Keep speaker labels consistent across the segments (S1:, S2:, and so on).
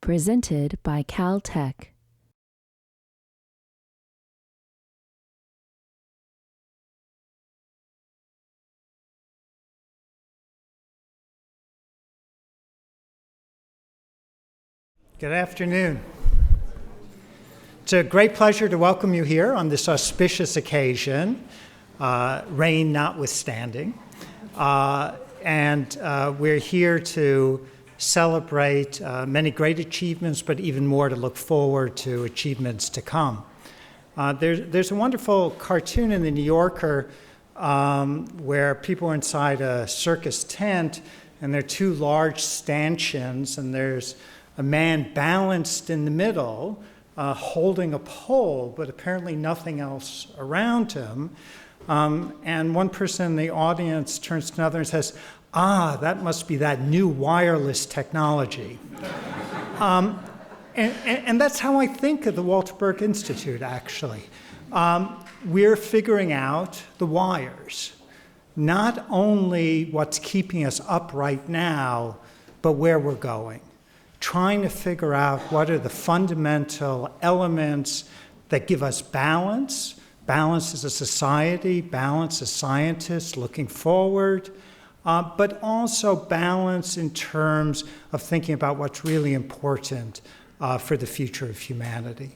S1: Presented by Caltech.
S2: Good afternoon. It's a great pleasure to welcome you here on this auspicious occasion, rain notwithstanding. We're here to celebrate many great achievements, but even more to look forward to achievements to come. There's a wonderful cartoon in the New Yorker where people are inside a circus tent, and there are two large stanchions, and there's a man balanced in the middle, holding a pole, but apparently nothing else around him. And one person in the audience turns to another and says, that must be that new wireless technology. And that's how I think of the Waterberg Institute, actually. We're figuring out the wires, not only what's keeping us up right now, but where we're going. Trying to figure out what are the fundamental elements that give us balance as a society, balance as scientists looking forward, but also balance in terms of thinking about what's really important for the future of humanity.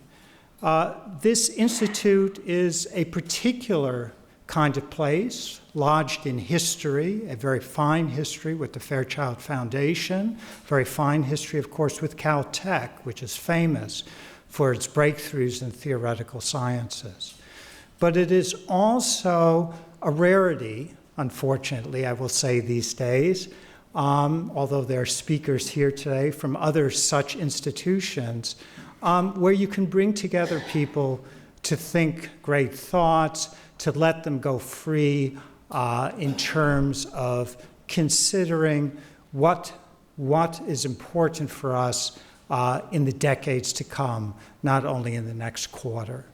S2: This institute is a particular kind of place, lodged in history, a very fine history with the Fairchild Foundation, very fine history, of course, with Caltech, which is famous for its breakthroughs in theoretical sciences. But it is also a rarity, unfortunately, I will say these days, although there are speakers here today from other such institutions, where you can bring together people to think great thoughts, to let them go free in terms of considering what is important for us in the decades to come, not only in the next quarter.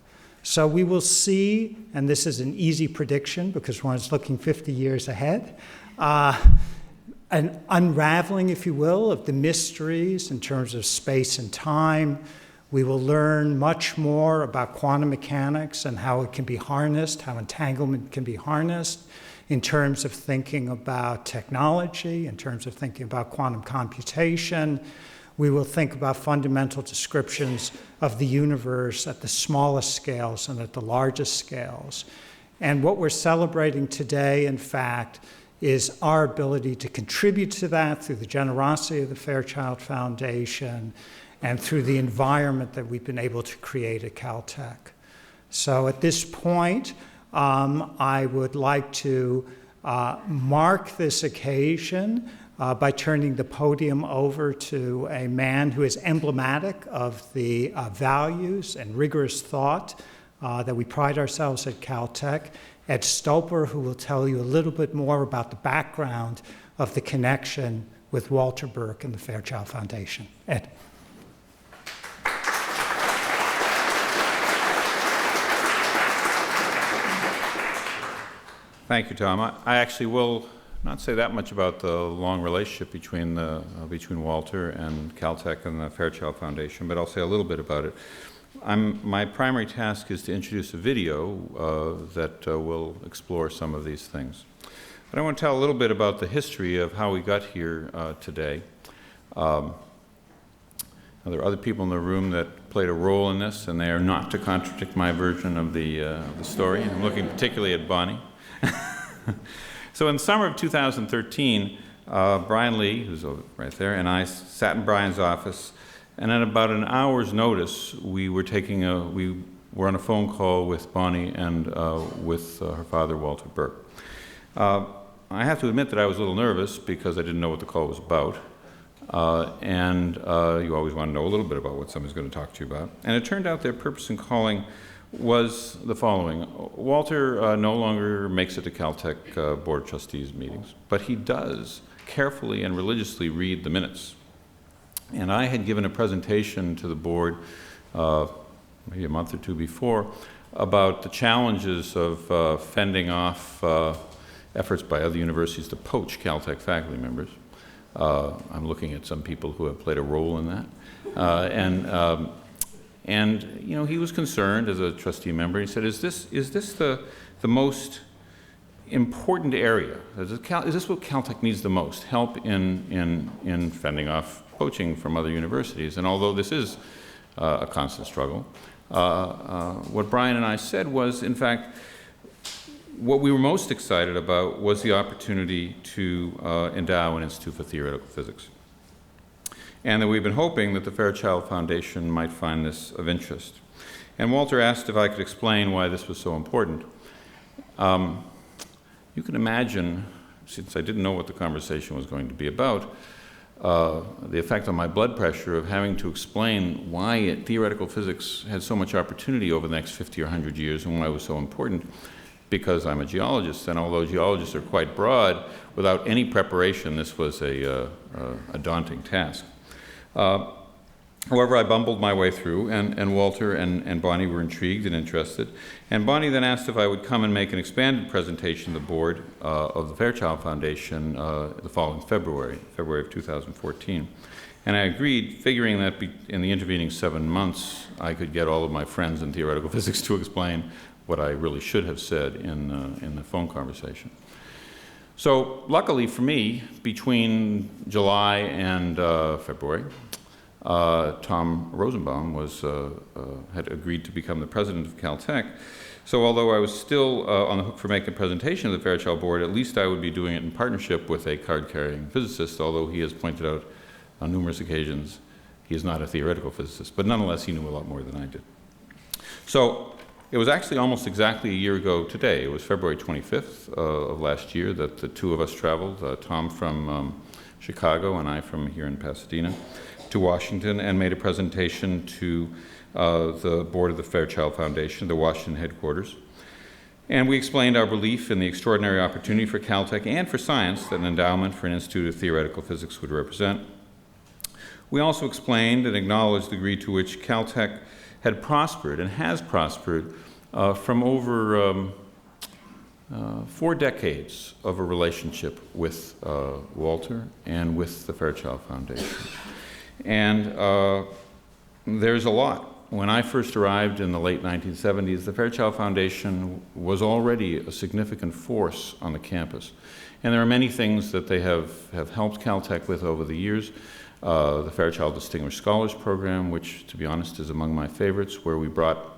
S2: So we will see, and this is an easy prediction because one is looking 50 years ahead, an unraveling, if you will, of the mysteries in terms of space and time. We will learn much more about quantum mechanics and how it can be harnessed, how entanglement can be harnessed in terms of thinking about technology, in terms of thinking about quantum computation. We will think about fundamental descriptions of the universe at the smallest scales and at the largest scales. And what we're celebrating today, in fact, is our ability to contribute to that through the generosity of the Fairchild Foundation and through the environment that we've been able to create at Caltech. So at this point, I would like to mark this occasion by turning the podium over to a man who is emblematic of the values and rigorous thought that we pride ourselves at Caltech, M.Stolper, who will tell you a little bit more about the background of the connection with Walter Burke and the Fairchild Foundation. Ed.
S3: Thank you, Tom. I actually will not say that much about the long relationship between Walter and Caltech and the Fairchild Foundation, but I'll say a little bit about it. My primary task is to introduce a video that will explore some of these things. But I want to tell a little bit about the history of how we got here today. Now, there are other people in the room that played a role in this, and they are not to contradict my version of the story. I'm looking particularly at Bonnie. So in the summer of 2013, Brian Lee, who's right there, and I sat in Brian's office, and at about an hour's notice, we were on a phone call with Bonnie and with her father, Walter Burke. I have to admit that I was a little nervous because I didn't know what the call was about. You always want to know a little bit about what somebody's going to talk to you about. And it turned out their purpose in calling was the following. Walter no longer makes it to Caltech Board of Trustees meetings, but he does carefully and religiously read the minutes. And I had given a presentation to the board maybe a month or two before about the challenges of fending off efforts by other universities to poach Caltech faculty members. I'm looking at some people who have played a role in that. And you know, he was concerned as a trustee member. He said, "Is this the most important area? Is this what Caltech needs the most? Help in fending off poaching from other universities?" And although this is a constant struggle, what Brian and I said was, in fact, what we were most excited about was the opportunity to endow an Institute for Theoretical Physics. And that we've been hoping that the Fairchild Foundation might find this of interest. And Walter asked if I could explain why this was so important. You can imagine, since I didn't know what the conversation was going to be about, the effect on my blood pressure of having to explain why theoretical physics had so much opportunity over the next 50 or 100 years and why it was so important, because I'm a geologist, and although geologists are quite broad, without any preparation, this was a daunting task. However, I bumbled my way through, and Walter and Bonnie were intrigued and interested. And Bonnie then asked if I would come and make an expanded presentation to the board of the Fairchild Foundation the following February of 2014. And I agreed, figuring that in the intervening 7 months, I could get all of my friends in theoretical physics to explain what I really should have said in the phone conversation. So luckily for me, between July and February, Tom Rosenbaum had agreed to become the president of Caltech. So although I was still on the hook for making a presentation to the Fairchild board, at least I would be doing it in partnership with a card-carrying physicist, although he has pointed out on numerous occasions he is not a theoretical physicist. But nonetheless, he knew a lot more than I did. So it was actually almost exactly a year ago today. It was February 25th of last year that the two of us traveled, Tom from Chicago and I from here in Pasadena, to Washington and made a presentation to the board of the Fairchild Foundation, the Washington headquarters. And we explained our belief in the extraordinary opportunity for Caltech and for science that an endowment for an Institute of Theoretical Physics would represent. We also explained and acknowledged the degree to which Caltech had prospered and has prospered from over 4 decades of a relationship with Walter and with the Fairchild Foundation. And there's a lot. When I first arrived in the late 1970s, the Fairchild Foundation was already a significant force on the campus. And there are many things that they have helped Caltech with over the years. The Fairchild Distinguished Scholars Program, which, to be honest, is among my favorites, where we brought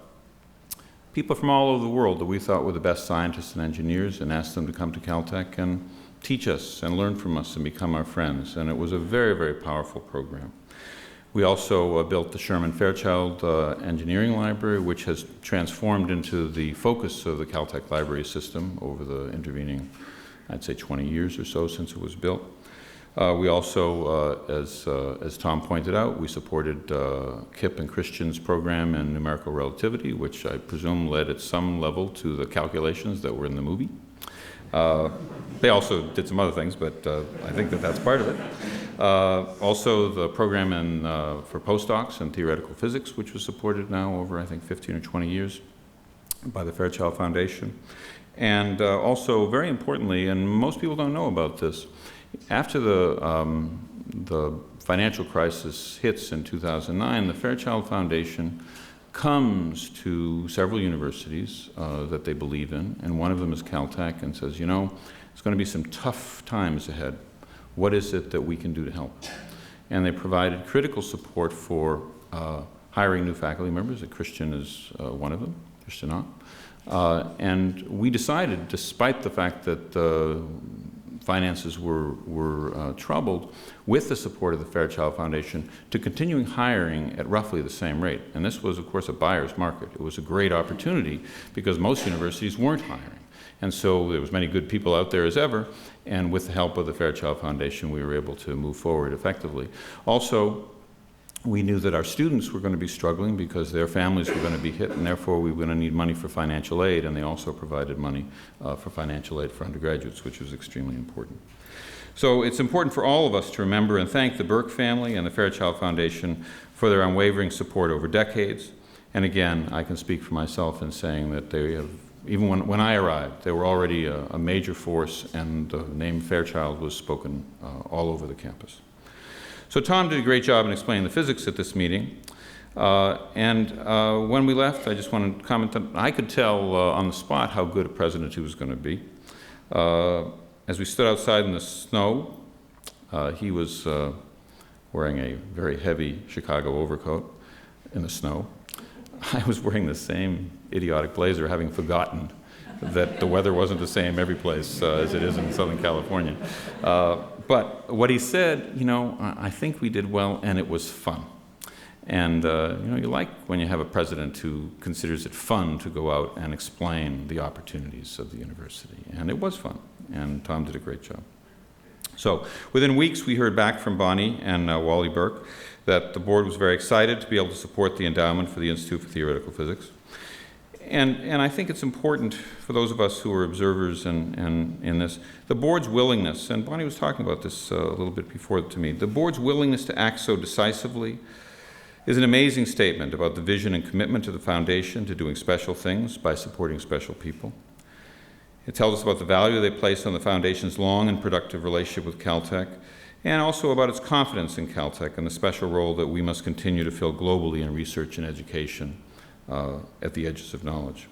S3: people from all over the world that we thought were the best scientists and engineers and asked them to come to Caltech and teach us and learn from us and become our friends. And it was a very, very powerful program. We also built the Sherman Fairchild Engineering Library, which has transformed into the focus of the Caltech library system over the intervening, I'd say, 20 years or so since it was built. We also, as Tom pointed out, we supported Kip and Christian's program in numerical relativity, which I presume led at some level to the calculations that were in the movie. They also did some other things, but I think that that's part of it. Also, the program for postdocs in theoretical physics, which was supported now over, I think, 15 or 20 years by the Fairchild Foundation. And also, very importantly, and most people don't know about this, after the financial crisis hits in 2009, the Fairchild Foundation comes to several universities that they believe in, and one of them is Caltech, and says, you know, it's going to be some tough times ahead. What is it that we can do to help? And they provided critical support for hiring new faculty members. Christian is one of them, Christian Ott. And we decided, despite the fact that finances were troubled, with the support of the Fairchild Foundation, to continuing hiring at roughly the same rate. And this was, of course, a buyer's market. It was a great opportunity because most universities weren't hiring. And so there was many good people out there as ever, and with the help of the Fairchild Foundation, we were able to move forward effectively. Also, we knew that our students were going to be struggling because their families were going to be hit, and therefore we were going to need money for financial aid, and they also provided money for financial aid for undergraduates, which was extremely important. So it's important for all of us to remember and thank the Burke family and the Fairchild Foundation for their unwavering support over decades. And again, I can speak for myself in saying that they have, even when I arrived, they were already a major force, and the name Fairchild was spoken all over the campus. So Tom did a great job in explaining the physics at this meeting. When we left, I just want to comment that I could tell on the spot how good a president he was going to be. As we stood outside in the snow, he was wearing a very heavy Chicago overcoat in the snow. I was wearing the same idiotic blazer, having forgotten that the weather wasn't the same every place as it is in Southern California. But what he said, I think we did well, and it was fun. And you like when you have a president who considers it fun to go out and explain the opportunities of the university. And it was fun, and Tom did a great job. So within weeks, we heard back from Bonnie and Wally Burke that the board was very excited to be able to support the endowment for the Institute for Theoretical Physics. And I think it's important for those of us who are observers in this, the board's willingness, and Bonnie was talking about this a little bit before to me, the board's willingness to act so decisively is an amazing statement about the vision and commitment of the foundation to doing special things by supporting special people. It tells us about the value they place on the foundation's long and productive relationship with Caltech, and also about its confidence in Caltech and the special role that we must continue to fill globally in research and education at the edges of knowledge.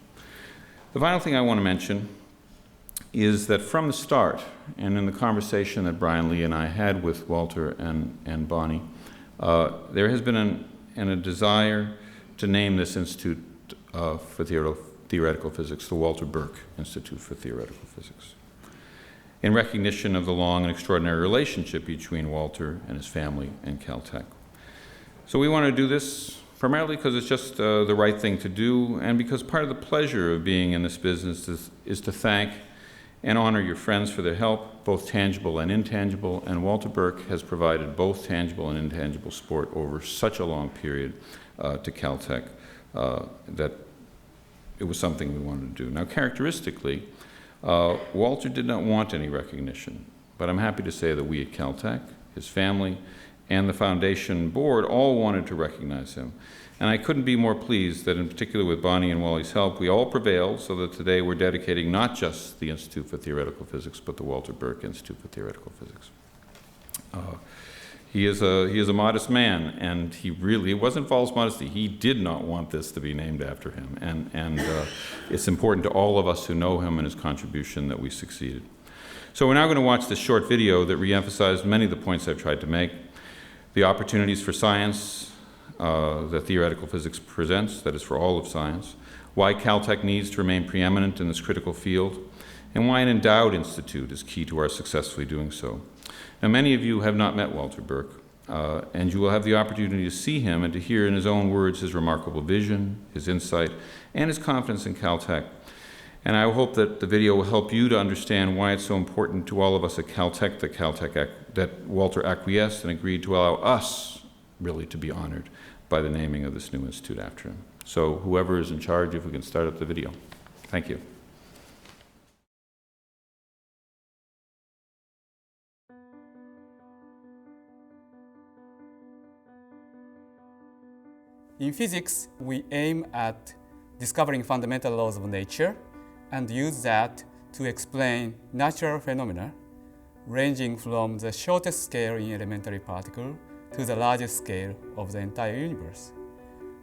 S3: The final thing I want to mention is that from the start, and in the conversation that Brian Lee and I had with Walter and Bonnie, there has been a desire to name this institute for theoretical physics the Walter Burke Institute for Theoretical Physics, in recognition of the long and extraordinary relationship between Walter and his family and Caltech. So we want to do this primarily because it's just the right thing to do, and because part of the pleasure of being in this business is to thank and honor your friends for their help, both tangible and intangible, and Walter Burke has provided both tangible and intangible support over such a long period to Caltech that it was something we wanted to do. Now, characteristically, Walter did not want any recognition, but I'm happy to say that we at Caltech, his family, and the foundation board all wanted to recognize him. And I couldn't be more pleased that, in particular with Bonnie and Wally's help, we all prevailed so that today we're dedicating not just the Institute for Theoretical Physics, but the Walter Burke Institute for Theoretical Physics. He is a modest man, and it wasn't false modesty. He did not want this to be named after him. And it's important to all of us who know him and his contribution that we succeeded. So we're now going to watch this short video that reemphasized many of the points I've tried to make. The opportunities for science that theoretical physics presents, that is for all of science, why Caltech needs to remain preeminent in this critical field, and why an endowed institute is key to our successfully doing so. Now, many of you have not met Walter Burke, and you will have the opportunity to see him and to hear in his own words his remarkable vision, his insight, and his confidence in Caltech. And I hope that the video will help you to understand why it's so important to all of us at Caltech that Walter acquiesced and agreed to allow us really to be honored by the naming of this new institute after him. So whoever is in charge, if we can start up the video. Thank you.
S4: In physics, we aim at discovering fundamental laws of nature and use that to explain natural phenomena ranging from the shortest scale in elementary particle to the largest scale of the entire universe.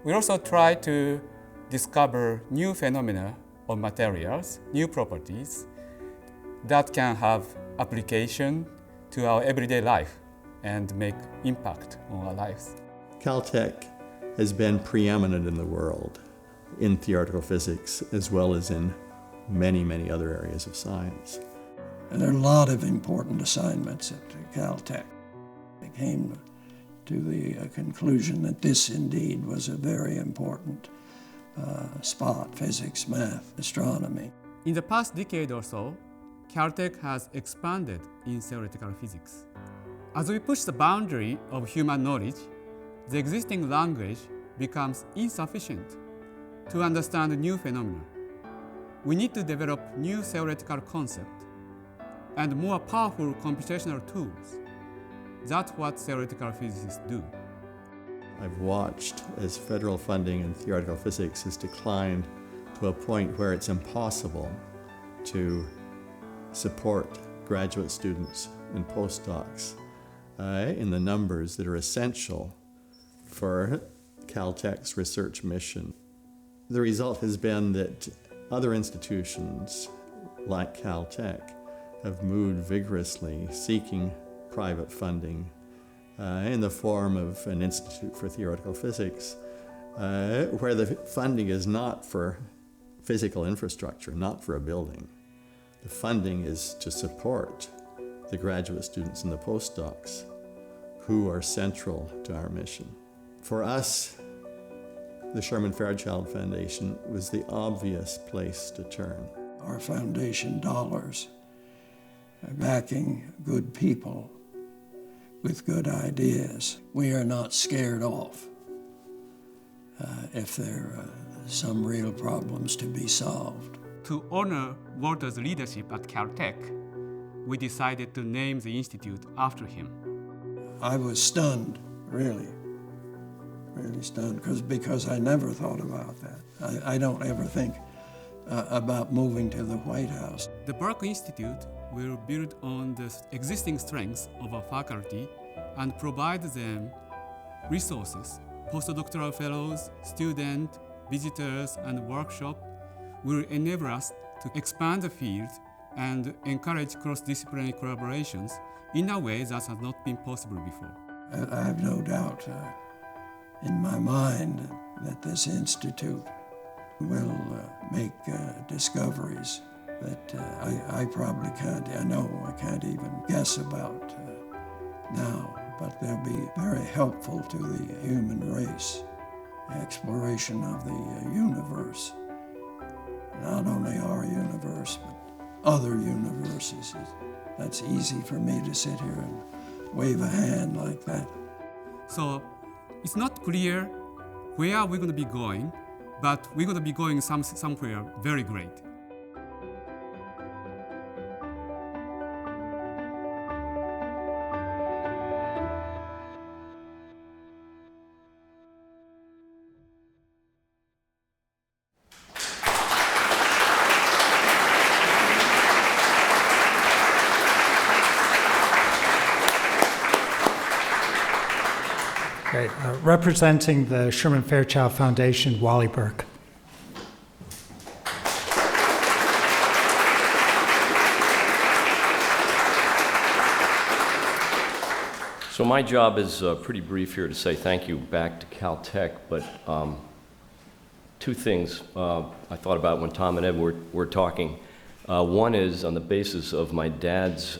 S4: We also try to discover new phenomena of materials, new properties that can have application to our everyday life and make impact on our lives.
S5: Caltech has been preeminent in the world in theoretical physics as well as in many, many other areas of science.
S6: And there are a lot of important assignments at Caltech. They came to the conclusion that this indeed was a very important spot, physics, math, astronomy.
S4: In the past decade or so, Caltech has expanded in theoretical physics. As we push the boundary of human knowledge, the existing language becomes insufficient to understand new phenomena. We need to develop new theoretical concepts and more powerful computational tools. That's what theoretical physicists do.
S5: I've watched as federal funding in theoretical physics has declined to a point where it's impossible to support graduate students and postdocs in the numbers that are essential for Caltech's research mission. The result has been that other institutions like Caltech have moved vigorously seeking private funding in the form of an Institute for Theoretical Physics, where the funding is not for physical infrastructure, not for a building. The funding is to support the graduate students and the postdocs who are central to our mission. For us, the Sherman Fairchild Foundation was the obvious place to turn.
S6: Our foundation dollars are backing good people with good ideas. We are not scared off if there are some real problems to be solved.
S4: To honor Walter's leadership at Caltech, we decided to name the institute after him.
S6: I was stunned, really stunned, because I never thought about that. I don't ever think about moving to the White House.
S4: The Burke Institute will build on the existing strengths of our faculty and provide them resources. Postdoctoral fellows, students, visitors, and workshops will enable us to expand the field and encourage cross-disciplinary collaborations in a way that has not been possible before.
S6: I have no doubt in my mind that this institute will make discoveries that I probably can't, I can't even guess about now, but they'll be very helpful to the human race, the exploration of the universe, not only our universe, but other universes. That's easy for me to sit here and wave a hand like that.
S4: So it's not clear where we're going to be going, but we're going to be going somewhere very great.
S2: Great. Representing the Sherman Fairchild Foundation, Wally Burke.
S7: So my job is pretty brief here to say thank you back to Caltech, but two things I thought about when Tom and Ed were talking. One is on the basis of my dad's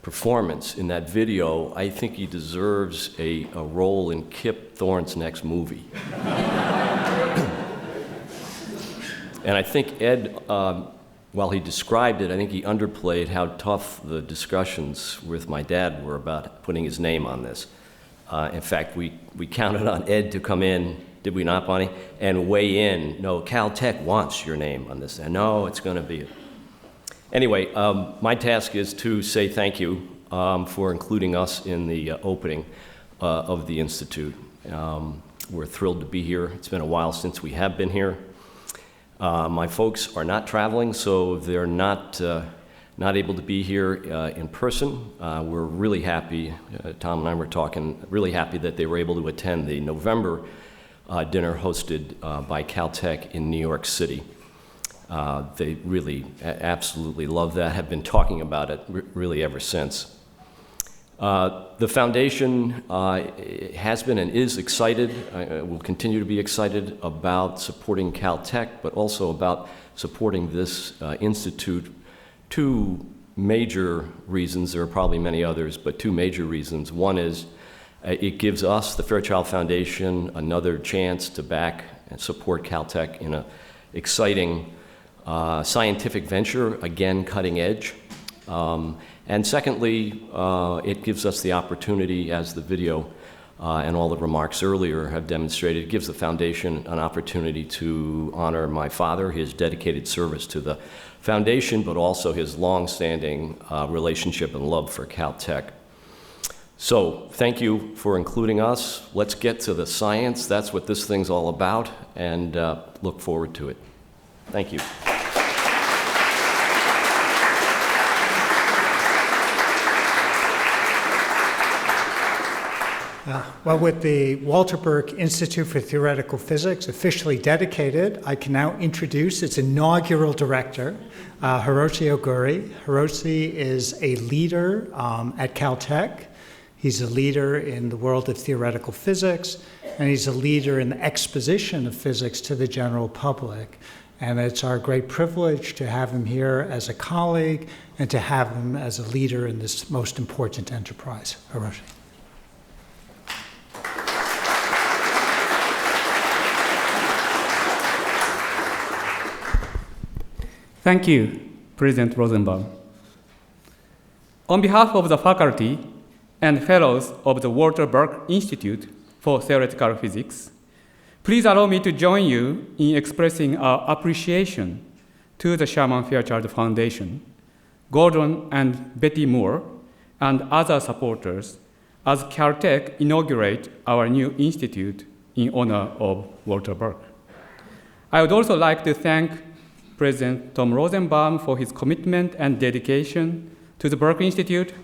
S7: performance in that video, I think he deserves a role in Kip Thorne's next movie. And I think Ed, while he described it, I think he underplayed how tough the discussions with my dad were about putting his name on this. In fact, we counted on Ed to come in, did we not, Bonnie? And weigh in, no, Caltech wants your name on this. And no, it's going to be. Anyway, my task is to say thank you for including us in the opening of the Institute. We're thrilled to be here. It's been a while since we have been here. My folks are not traveling, so they're not able to be here in person. We're really happy, Tom and I were talking, really happy that they were able to attend the November dinner hosted by Caltech in New York City. They really absolutely love that, have been talking about it really ever since. The foundation has been and is excited, will continue to be excited about supporting Caltech, but also about supporting this institute. Two major reasons, there are probably many others, but two major reasons. One is it gives us, the Fairchild Foundation, another chance to back and support Caltech in an exciting scientific venture, again, cutting edge. And secondly, it gives us the opportunity, as the video and all the remarks earlier have demonstrated, it gives the foundation an opportunity to honor my father, his dedicated service to the foundation, but also his long-standing relationship and love for Caltech. So thank you for including us. Let's get to the science. That's what this thing's all about, and look forward to it. Thank you.
S2: Well, with the Walter Burke Institute for Theoretical Physics officially dedicated, I can now introduce its inaugural director, Hiroshi Oguri. Hiroshi is a leader at Caltech. He's a leader in the world of theoretical physics, and he's a leader in the exposition of physics to the general public. And it's our great privilege to have him here as a colleague and to have him as a leader in this most important enterprise. Hiroshi.
S4: Thank you, President Rosenbaum. On behalf of the faculty and fellows of the Waterberg Institute for Theoretical Physics, please allow me to join you in expressing our appreciation to the Sherman Fairchild Foundation, Gordon and Betty Moore, and other supporters as Caltech inaugurate our new institute in honor of Walter Burke. I would also like to thank President Tom Rosenbaum for his commitment and dedication to the Burke Institute,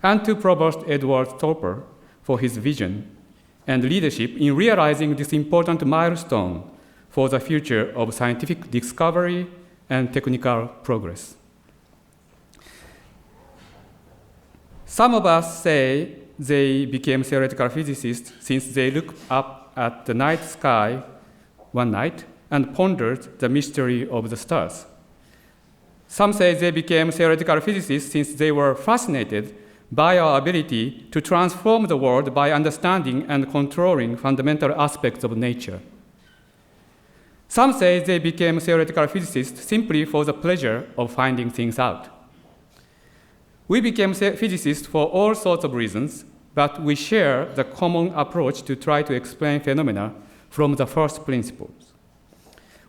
S4: and to Provost M.Stolper for his vision and leadership in realizing this important milestone for the future of scientific discovery and technical progress. Some of us say they became theoretical physicists since they looked up at the night sky one night and pondered the mystery of the stars. Some say they became theoretical physicists since they were fascinated by our ability to transform the world by understanding and controlling fundamental aspects of nature. Some say they became theoretical physicists simply for the pleasure of finding things out. We became physicists for all sorts of reasons, but we share the common approach to try to explain phenomena from the first principles.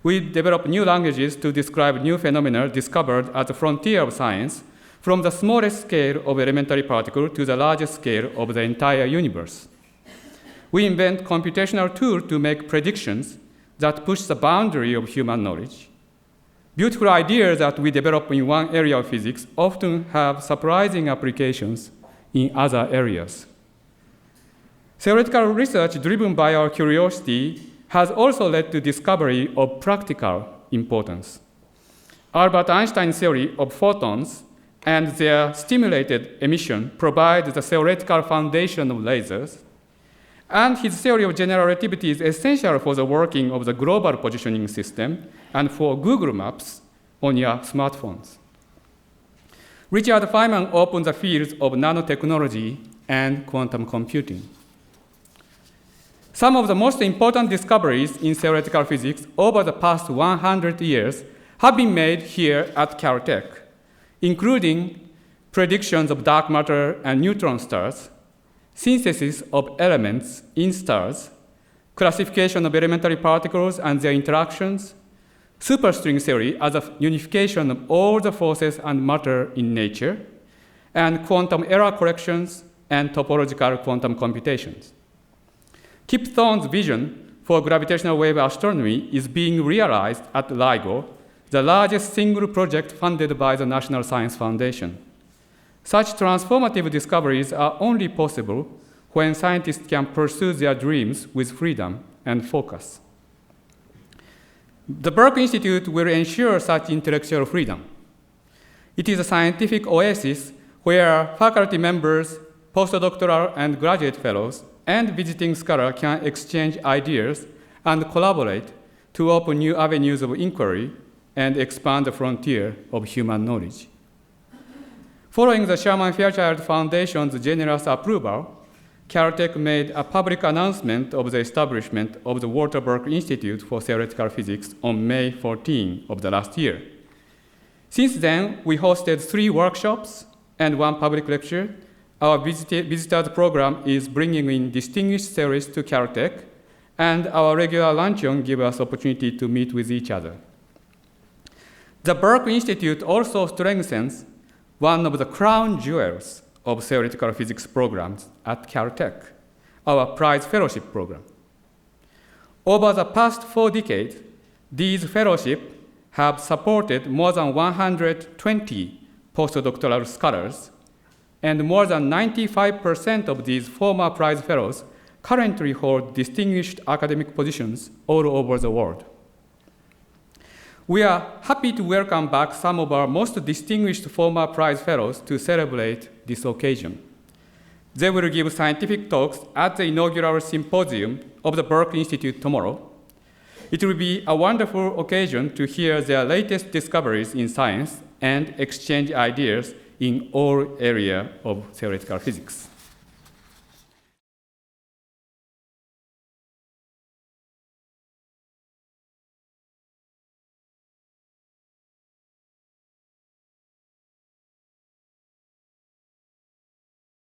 S4: We develop new languages to describe new phenomena discovered at the frontier of science, from the smallest scale of elementary particle to the largest scale of the entire universe. We invent computational tools to make predictions that push the boundary of human knowledge. Beautiful ideas that we develop in one area of physics often have surprising applications in other areas. Theoretical research driven by our curiosity has also led to discovery of practical importance. Albert Einstein's theory of photons and their stimulated emission provide the theoretical foundation of lasers, and his theory of general relativity is essential for the working of the global positioning system and for Google Maps on your smartphones. Richard Feynman opened the fields of nanotechnology and quantum computing. Some of the most important discoveries in theoretical physics over the past 100 years have been made here at Caltech, including predictions of dark matter and neutron stars, synthesis of elements in stars, classification of elementary particles and their interactions, superstring theory as a unification of all the forces and matter in nature, and quantum error corrections and topological quantum computations. Kip Thorne's vision for gravitational wave astronomy is being realized at LIGO, the largest single project funded by the National Science Foundation. Such transformative discoveries are only possible when scientists can pursue their dreams with freedom and focus. The Burke Institute will ensure such intellectual freedom. It is a scientific oasis where faculty members, postdoctoral and graduate fellows, and visiting scholars can exchange ideas and collaborate to open new avenues of inquiry and expand the frontier of human knowledge. Following the Sherman Fairchild Foundation's generous approval, Caltech made a public announcement of the establishment of the Waterberg Institute for Theoretical Physics on May 14 of the last year. Since then, we hosted 3 workshops and 1 public lecture. Our visitors program is bringing in distinguished theorists to Caltech, and our regular luncheon gives us opportunity to meet with each other. The Burke Institute also strengthens one of the crown jewels of theoretical physics programs at Caltech, our prize fellowship program. Over the past 4 decades, these fellowships have supported more than 120 postdoctoral scholars, and more than 95% of these former prize fellows currently hold distinguished academic positions all over the world. We are happy to welcome back some of our most distinguished former prize fellows to celebrate this occasion. They will give scientific talks at the inaugural symposium of the Burke Institute tomorrow. It will be a wonderful occasion to hear their latest discoveries in science and exchange ideas in all areas of theoretical physics.